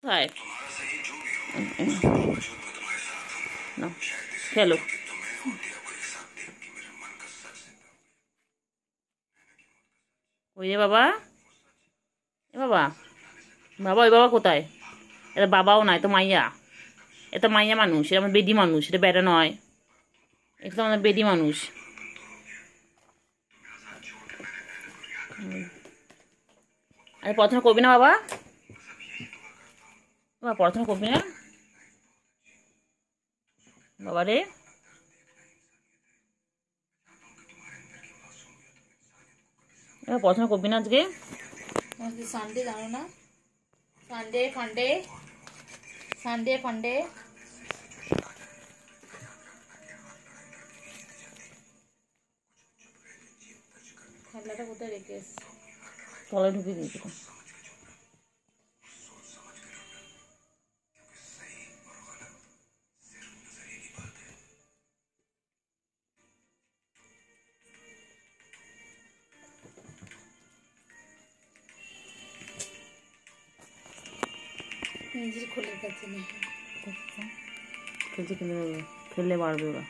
কোথায়? খেলো। ওই রে বাবা, এ বাবা, বাবা ওই বাবা কোথায়? এটা বাবাও নয়, তো মাইয়া। এটা মাইয়া মানুষ, এটা আমার বেদি মানুষ, এটা বেটা নয়, এটা তো আমাদের বেদি মানুষ। আরে পড়াশোনা করবি না বাবা? বাবা পড়াশোনা করবি না বাবা রে? এবার পড়াশোনা করবি না আজকে? সানডে জানো না? সানডে ফান্ডে, সানডে ফান্ডে। খেলাটা কোথায় রেখে এসছি? তলায় ঢুকিয়ে দিয়েছি। নিজের খোলার কাছে নেই। খেলছে খেলে যাবে, খেললে বাড়বে, ওরা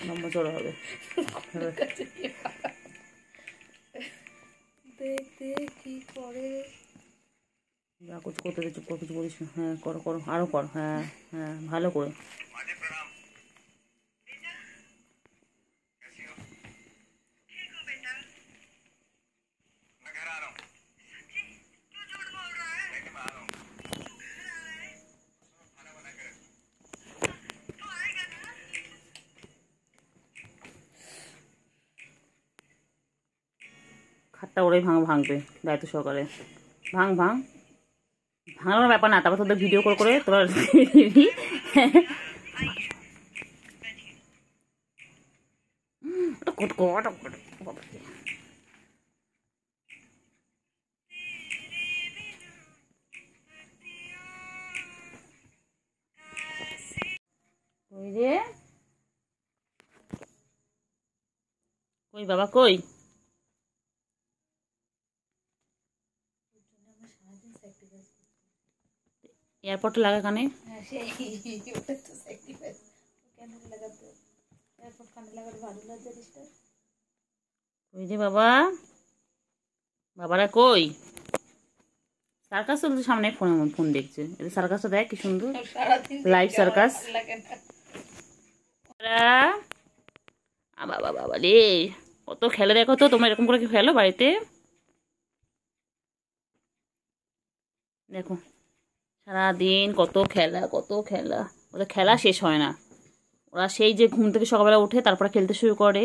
লম্বা চড়া হবে। দেখতে কি করে যা কিছু করতে দে, চুপ করে কিছু বলিস না। হ্যাঁ করো করো, আরও কর। হ্যাঁ হ্যাঁ ভালো করে। খাটটা ওরাই ভাঙবে দায়িত্ব সহকারে। ভাঙ ভাঙ, ভাঙানোর ব্যাপার না, তারপর তোদের ভিডিও কল করে তোরা দিবি। ওই রে, কই বাবা কই? এয়ারপোর্টে লাগা কানে। ওই যে বাবা, বাবারা কই? সার্কাস চলছে সামনে, ফোনে ফোন দেখছে। এটা সার্কাসটা দেখ কি সুন্দর, লাইভ সার্কাস। বাবা বাবা রে, কত খেলে দেখো তো। তোমরা এরকম করে কি খেলো বাড়িতে? দেখো সারাদিন কত খেলা, কত খেলা। ওদের খেলা শেষ হয় না। ওরা সেই যে ঘুম থেকে সকালবেলা উঠে তারপরে খেলতে শুরু করে,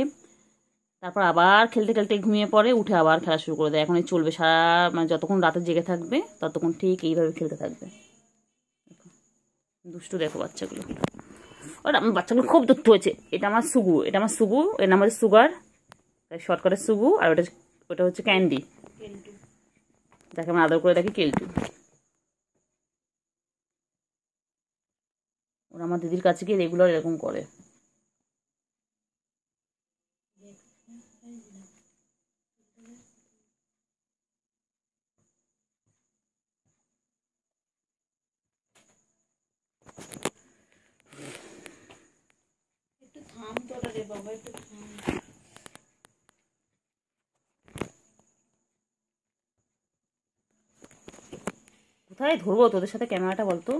তারপর আবার খেলতে খেলতে ঘুমিয়ে পড়ে, উঠে আবার খেলা শুরু করে দেয়। এখন এই চলবে সারা, মানে যতক্ষণ রাতে জেগে থাকবে ততক্ষণ ঠিক এইভাবে খেলতে থাকবে। দুষ্টু দেখো বাচ্চাগুলো। ওরা আমার বাচ্চাগুলো খুব দুষ্টু হয়েছে। এটা আমার সুগু, এটা আমার সুগু, এর নাম হচ্ছে সুগার, শর্টকাটের সুগু। আর ওটা, ওটা হচ্ছে ক্যান্ডি, যাকে আমি আদর করে দেখি কেলটু। ওরা আমার দিদির কাছে গিয়ে রেগুলার এরকম করে। একটু থাম তোরা রে বাবা, একটু থাম। কোথায় ধরবো তোদের সাথে ক্যামেরাটা বলতো?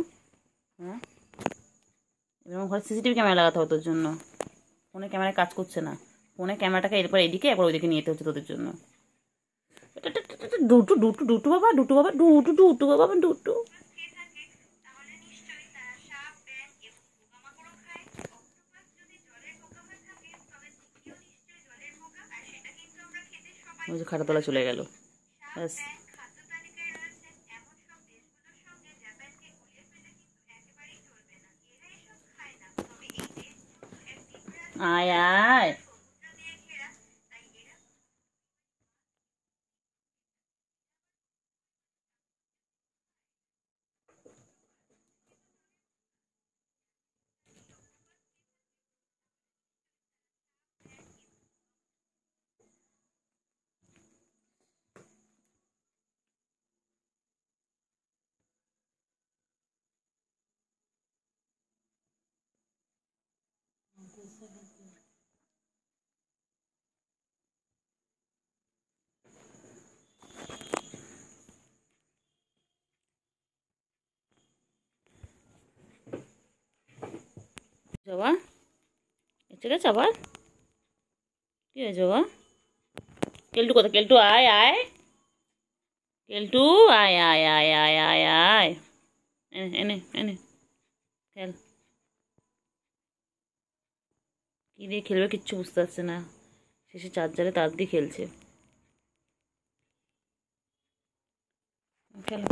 হ্যাঁ, এরকম ঘরে সিসিটিভি ক্যামেরা লাগাতে হবে তোর জন্য। ফোনে ক্যামেরায় কাজ করছে না। ফোনে ক্যামেরাটাকে এরপর এদিকে একবার ওইদিকে নিয়ে যেতে হচ্ছে তোদের জন্য। ডুটু ডুটু ডুটু বাবা, ডুটু বাবা, ডুটু ডুটু বাবা, ডুটু। ওই যে খাটাতলা চলে গেল। ব্যাস, আয় আয়। জবা এসে গেছে আবার, কি হয়েছে জবা? কেলটু কোথায়? কেলটু আয় আয়, কেলটু আয় আয় আয় আয় আয় আয়, এনে এনে এনে খেল। কি দিয়ে খেলবে কিচ্ছু বুঝতে পারছে না, শেষে চার্জারে তার দিয়ে খেলছে। খেলো।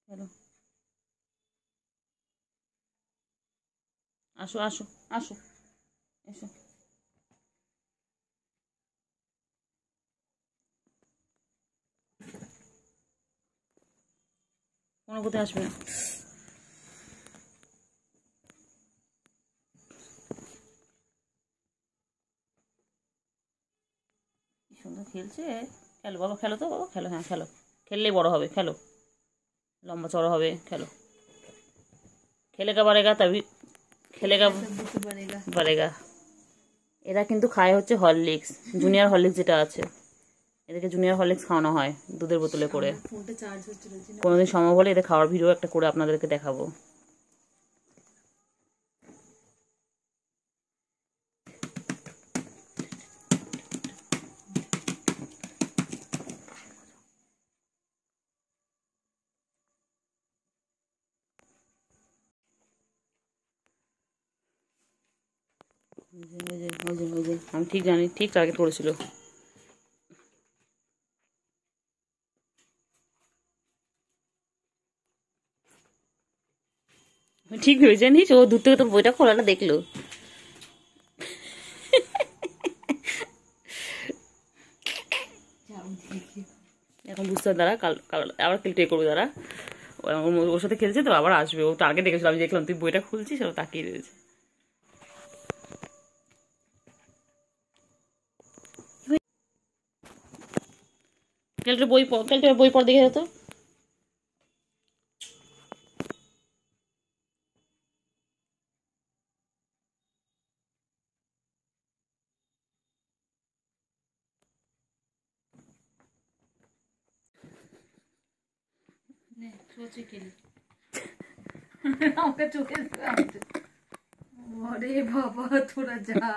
খেলো, আসো আসো আসো, এসো। কোনো কোথায় আসবে না। কি সুন্দর খেলছে। খেলো বাবা, খেলো তো বাবা, খেলো, হ্যাঁ খেলো, খেললেই বড় হবে, খেলো, লম্বা চড়া হবে, খেলো। খেলেগা বাড়েগা তবে, খেলেগা বাড়েগা। এরা কিন্তু খায় হচ্ছে হরলিক্স, জুনিয়র হরলিক্স যেটা আছে, এদেরকে জুনিয়র হরলিক্স খাওয়ানো হয় দুধের বোতলে করে। কোনোদিন সম্ভব হলে এদের খাওয়ার ভিডিও একটা করে আপনাদেরকে দেখাবো। আমি ঠিক জানি, ঠিক টার্গেট করেছিল। ঠিক ভেবে জানিস, ও দূর থেকে তোর বইটা খোলাটা দেখলো। এখন বুঝতে দাঁড়া, কাল কাল আবার কেলটে করবে দাঁড়া, ওর সাথে খেলছে তো আবার আসবে। ও টার্গেট দেখেছিল, আমি দেখলাম তুই বইটা খুলছিস, ও তাকিয়ে রয়েছে। কেলটে বই পড়, কেলটে বই পড় দেখে যেত। আমাকে চোখে ওরে বাবা তোরা যা,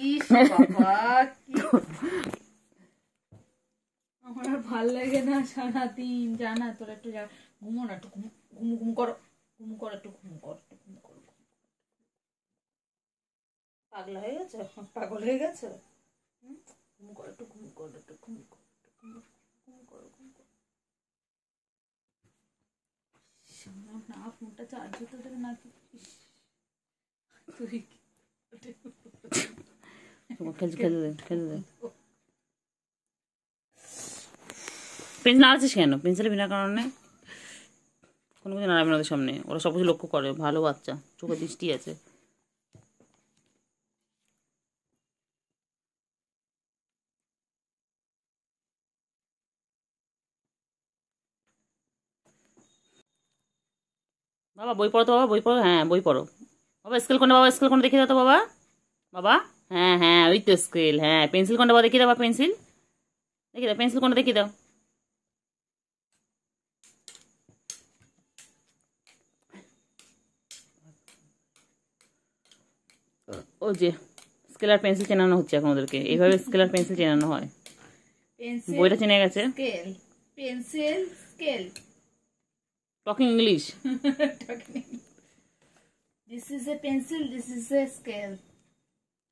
ইস বাবা কি আমার আর ভাল লাগে না সারাদিন, জানা তোরা একটু যা, ঘুমো না, একটু ঘুম ঘুম ঘুম করো, ঘুম কর, একটু ঘুম কর, একটু ঘুম করো। পাগলা হয়ে গেছে, পাগল হয়ে গেছে। ঘুম কর, একটু ঘুম কর, একটু ঘুম কর, একটু ঘুম ঘুম করো, ঘুম করো। না ফোনটা চার্জ হতে দেবে না তুই, খেলতে খেলতে দে, খেলতে দে। পেন্সিল নাড়াচ্ছিস কেন? পেন্সিলের বিনা কারণে কোনো কিছু নাড়াবে না ওদের সামনে, ওরা সব কিছু লক্ষ্য করে, ভালো বাচ্চা, চোখে দৃষ্টি আছে। বাবা বই পড়ো তো বাবা, বই পড়ো, হ্যাঁ বই পড়ো বাবা। স্কেল কোনটা বাবা? স্কেল কোনটা দেখিয়ে দাও তো বাবা। বাবা হ্যাঁ হ্যাঁ, ওই তো স্কেল, হ্যাঁ। পেন্সিল কোনটা বাবা দেখিয়ে দাও, পেন্সিল দেখিয়ে দাও, পেন্সিল কোনটা দেখিয়ে দাও। ও যে স্কেলার পেন্সিল চেনানো হচ্ছে এখন ওদেরকে, এইভাবে স্কেলার পেন্সিল চেনানো হয়। বইটা চিনে গেছে। Scale, pencil, scale, talking English. This is a pencil, this is a scale.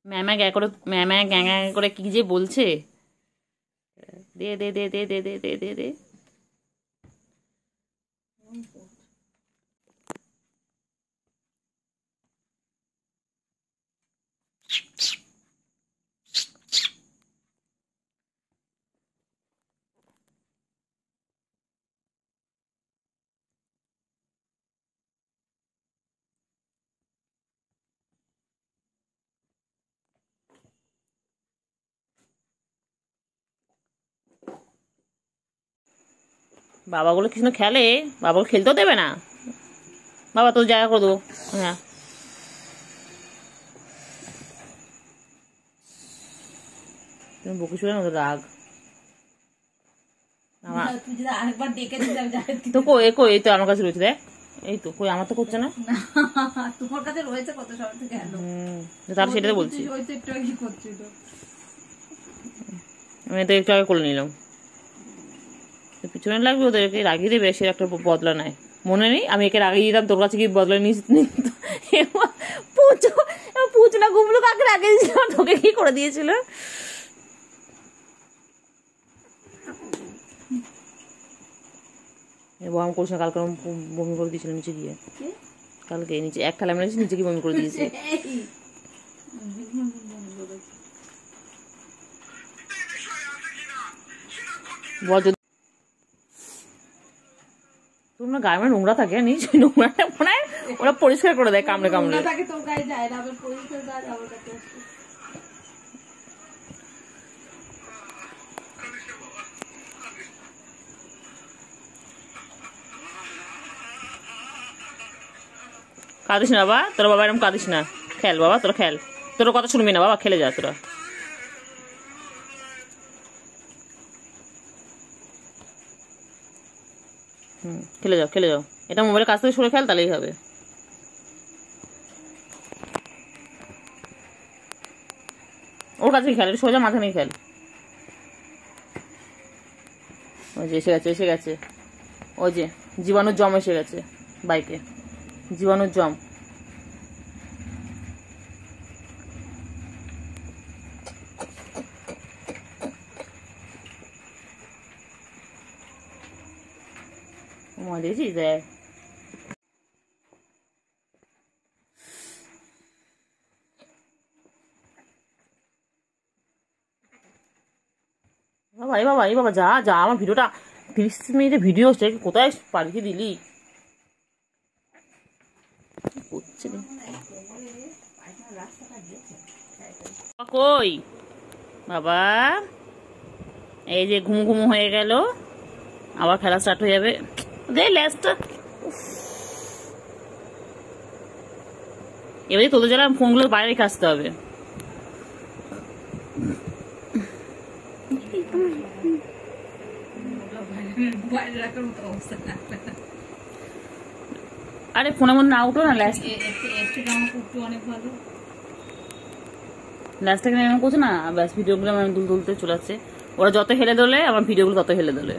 ম্যামা গ্যা করে, ম্যামা গ্যাঁ গ্যাঁ করে কি যে বলছে। দে দে দে দে দে দে দে দে দে। বাবাগুলো কিছু খেলে, বাবাগুলো খেলতেও দেবে না। বাবা তোর জায়গা করে দেবো। হ্যাঁ তুমি বকে শুনে না, রাগ তো কই কই, এই তো আমার কাছে রয়েছে দেখ, এই তো কই, আমার তো করছে না। তোমার কাছে রয়েছে কত সব থেকে তার সেটাতে বলছি, আমি তো একটু আগে করে নিলাম। পিছনে লাগবে, ওদেরকে রাগিয়ে দেবে, সে একটা বদলা নেয়। মনে নেই আমি একে রাগিয়ে দিতাম, তোর কাছে কি বদলা নিস? পুচু না ঘুমলো কাকে রাগিয়ে দিয়েছিল, তোকে কি করে দিয়েছিল? বমি করছে না, কালকে বমি করে দিয়েছিল নিচে গিয়ে, কালকে নিচে এক থালা মেরেছি, নিচে গিয়ে বমি করে দিয়েছে। বল যদি তোমরা গায়ে মানে নোংরা থাকে, নিচ নোংরাটা মনে হয় ওরা পরিষ্কার করে দেয় কামড়ে কামড়ে। কাঁদিস না বাবা, তোরা বাবা এরকম কাঁদিস না, খেল বাবা, তোরা খেল, তোর কথা শুনবি না বাবা, খেলে যা তোরা। খেলে যাও খেলে যাও, এটা মোবাইলের কাছ থেকে সরে খেল, তাহলেই হবে। ওর কাছে খেল, এটা সোজা মাথা নিয়ে খেল। ওই যে এসে গেছে, এসে গেছে, ওই যে জীবাণুর জম এসে গেছে বাইকে, জীবাণুর জম। দেখেছিস দেখ, বাবা এই বাবা এই বাবা, যা যা, আমার ভিডিওটা 30 মিনিটের ভিডিও হচ্ছে, কোথায় পাঠিয়ে দিলি? কই বাবা, এই যে ঘুম ঘুম হয়ে গেল, আবার খেলা স্টার্ট হয়ে যাবে। দে ল্যাসটা, এবারে তোদের যারা ফোনগুলো বাইরে রেখে আসতে হবে। আরে ফোনের মধ্যে না উঠো না, অনেক ভালো ল্যাসটাকে এমন করছে না, ব্যাস ভিডিওগুলো আমার দুল দুলতে চলে আসছে। ওরা যত হেলে দোলে আমার ভিডিওগুলো তত হেলে দোলে।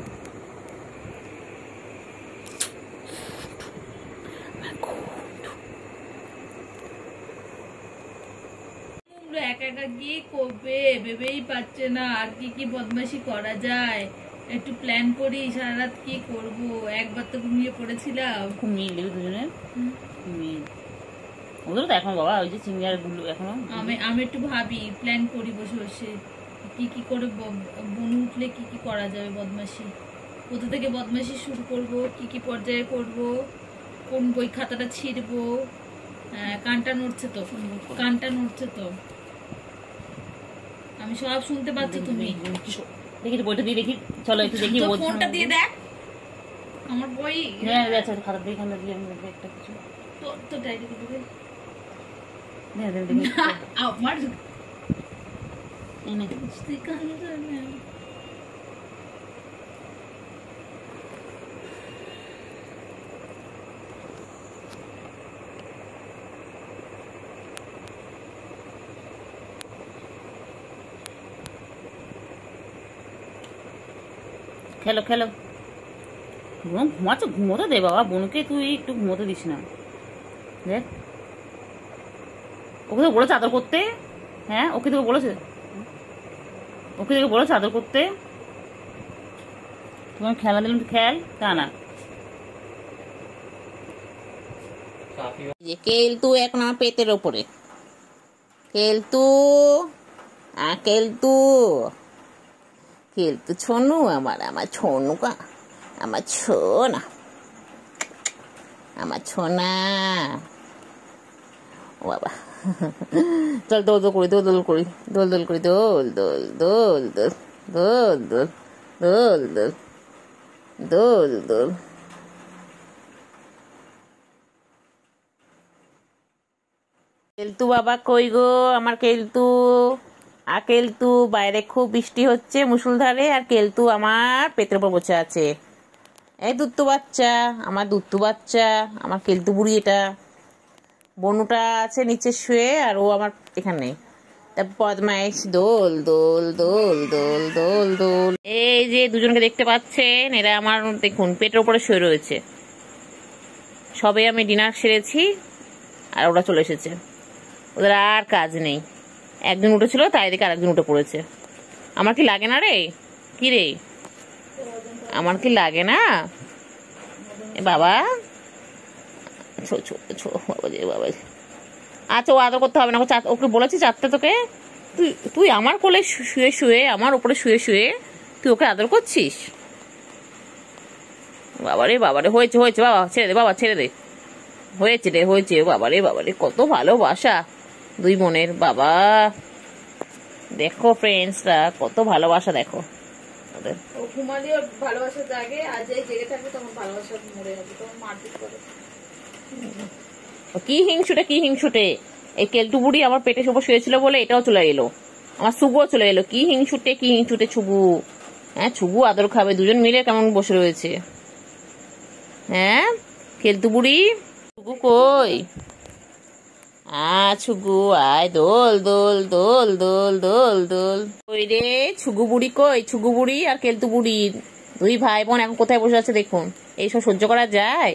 একা একা কি করবে ভেবেই পাচ্ছে না, আর কি কি বদমাশি করা যায়, একটু প্ল্যান করি। সারা রাত কি করবো, একবার তো ঘুমিয়ে পড়েছিলাম। খুব মিল দেখি দুজনের, মিল ওদের তো এখন বাবা ওই যে চিংড়ি গুলো এখনো। আমি একটু ভাবি, প্ল্যান করি বসে বসে, কি কি করে বনু উঠলে কি কি করা যাবে বদমাশি, কোথা থেকে বদমাশি শুরু করব, কি কি পর্যায়ে করব, কোন বই খাতাটা ছিঁড়বো। কানটা নড়ছে তো, কানটা নড়ছে তো, আমি সব শুনতে পাচ্ছি। তুমি দেখি বইটা দিয়ে দেখি, চলো একটু দেখি, ফোনটা দিয়ে দেখ আমার বই। হ্যাঁ আচ্ছা খাতা দিয়ে খাতা দিয়ে একটা কিছু তো ডায়েরি দিবে আমার খেলো খেলো, ঘুমাচ্ছ, ঘুমোতে দে বাবা, বোনকে তুই একটু ঘুমোতে দিস না। দেখ ওকে তো বলেছে আদর করতে, হ্যাঁ ওকে তোকে বলেছে, ওকে তোকে বলেছে আদর করতে। তোমার খেলা দিলাম, খেল তা না। কেলতু এখন আমার পেটের ওপরে, কেলতু কেলতু কেলতু ছোনু, আমার ছোনুকা, আমার ছোনা, আমার ছোনা। ও বাবা, চল দোল দোল করি, দোল দোল করি, দোল দোল করি, দোল দোল দোল দোল দোল দোল দোল দোল দোল দোল। কেলতু বাবা কই গো, আমার কেলতু। আর কেলতু বাইরে খুব বৃষ্টি হচ্ছে মুষলধারে, আর কেলতু আমার পেটের উপর বসে আছে। এই দুত্তু বাচ্চা, আমার দুত্তু বাচ্চা, আমার কেলতু বুড়ি এটা। বনুটা আছে নিচে শুয়ে, আর ও আমার এখানে। তা বদমাইশ, দোল দোল দোল দোল দোল দোল। এই যে দুজনকে দেখতে পাচ্ছেন, এরা আমার দেখুন পেটের উপরে শুয়ে রয়েছে। সবে আমি ডিনার সেরেছি আর ওরা চলে এসেছে। ওদের আর কাজ নেই। একজন উঠেছিল, তাই দেখে আরেকজন উঠে পড়েছে। আমার কি লাগে না রে? কি রে, আমার কি লাগে না? এ বাবা, বাবাজি। আচ্ছা, ও আদর করতে হবে না, ওকে বলেছি চারটে তোকে। তুই আমার কোলে শুয়ে শুয়ে, আমার উপরে শুয়ে শুয়ে তুই ওকে আদর করছিস? বাবারে বাবারে, হয়েছে হয়েছে বাবা, ছেড়ে দে বাবা, ছেড়ে দে। হয়েছে রে, হয়েছে। বাবারে বাবারে, কত ভালোবাসা দুই বোনের। বাবা দেখো ফ্রেন্ডসরা, কত ভালোবাসা দেখো ওদের। ঘুমালিও ভালোবাসা জাগে, আর যাই জেগে থাকবে তখন ভালোবাসা মরে যাবে, তখন মারপিট করে। কি হিংসুটে, কি হিংসুটে। এই কেলটু বুড়ি আমার পেটে শুভ শুয়েছিল বলে এটাও চলে এলো, আমার ছুগুও চলে এলো। কি হিংসুটে, কি হিংসুটে ছুগু। হ্যাঁ, ছুগু আদর খাবে, দুজন মিলে কেমন বসে রয়েছে। হ্যাঁ, কেলটু বুড়ি, ছুগু কই? ছুগু আয়, দোল দোল দোল দোল দোল দোল। কই রে ছুগু বুড়ি, কই ছুগু বুড়ি আর কেলটু বুড়ি দুই ভাই বোন এখন কোথায় বসে আছে দেখুন। এইসব সহ্য করা যায়?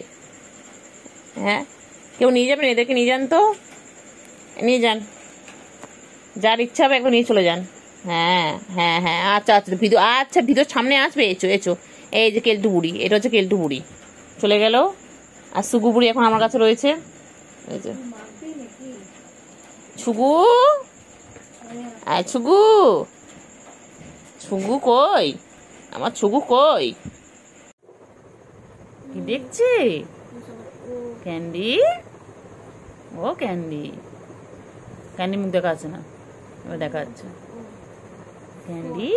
হ্যাঁ, কেউ নিয়ে যাবেন এদেরকে? নিয়ে যান তো, নিয়ে যান, যার ইচ্ছা হবে একটু নিয়ে চলে যান। হ্যাঁ হ্যাঁ হ্যাঁ, আচ্ছা আচ্ছা, ভিডিও, আচ্ছা ভিডিওর সামনে আসবে। এসো এসো, এই যে কেলটু বুড়ি, এটা হচ্ছে কেলটু বুড়ি, চলে গেল। আর সুগু বুড়ি এখন আমার কাছে রয়েছে। এই যে ছুগু, আয় ছুগু, ছুগু কই, আমার ছুগু কই? কি দেখছি? ক্যান্ডি, ও ক্যান্ডি, ক্যান্ডি মুখ দেখা আছে না, এবার দেখা যাচ্ছে। ক্যান্ডি